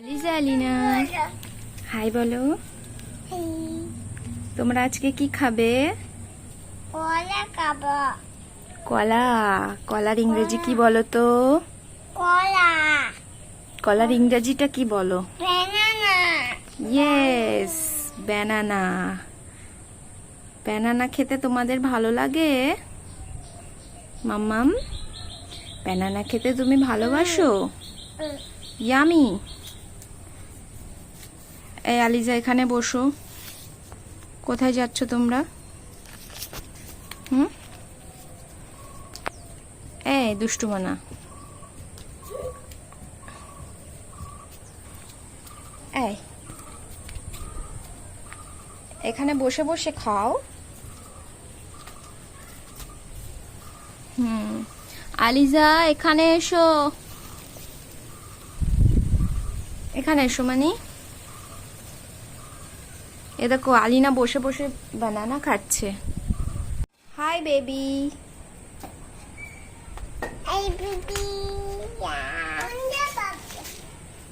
Aliza Alina high বলো। তোমরা আজকে কি খাবে? কলা খাবো। কলা। কলার ইংরেজি কি বলো তো? কলা। কলার ইংরেজিটা কি বলো? ব্যানানা। Yes, banana. ব্যানানা খেতে তোমাদের ভালো লাগে? মাম্মাম, ব্যানানা খেতে তুমি ভালোবাসো? ইয়ামি। এই আলিজা এখানে বসো। কোথায় যাচ্ছ তোমরা? এই দুষ্টুমানা। এই এখানে বসে বসে খাও। আলিজা এখানে এসো। এখানে এসো মানি। এ দেখো আলিনা বসে বসে বানানা খাচ্ছে। Hi baby. এই বিবি।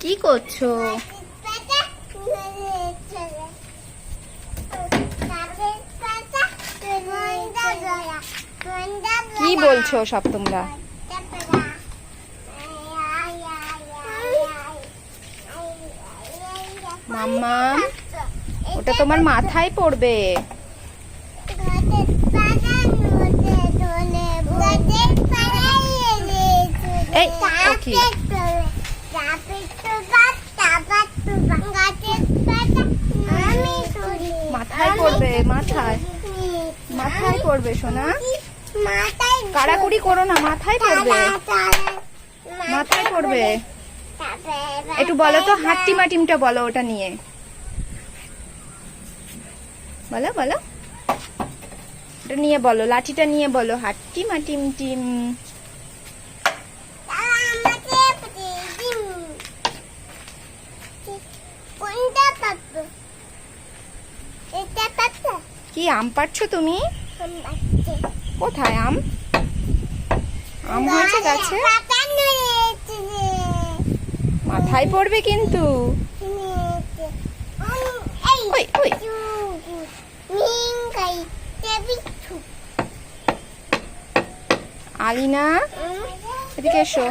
কি করছো? কি বলছো সব তোমরা? মাম্মা, ওটা তোমার মাথায় পড়বে। এই ও কি? মাথায় পড়বে, মাথায় মাথায় পড়বে সোনা। কাড়াকুড়ি করো না, মাথায় পড়বে, মাথায় পড়বে। একটু বলো তো হাট্টিমা টিমটা বলো, ওটা নিয়ে বলো বলো, ওটা নিয়ে বলো, লাঠিটা নিয়ে বলো হাট্টিমা টিম টিম। কি আম পাড়ছো তুমি? কোথায় আম? আম হয়েছে গাছে? মাথায় পড়বে কিন্তু। ওই ওই আলিনা এদিকে এসো।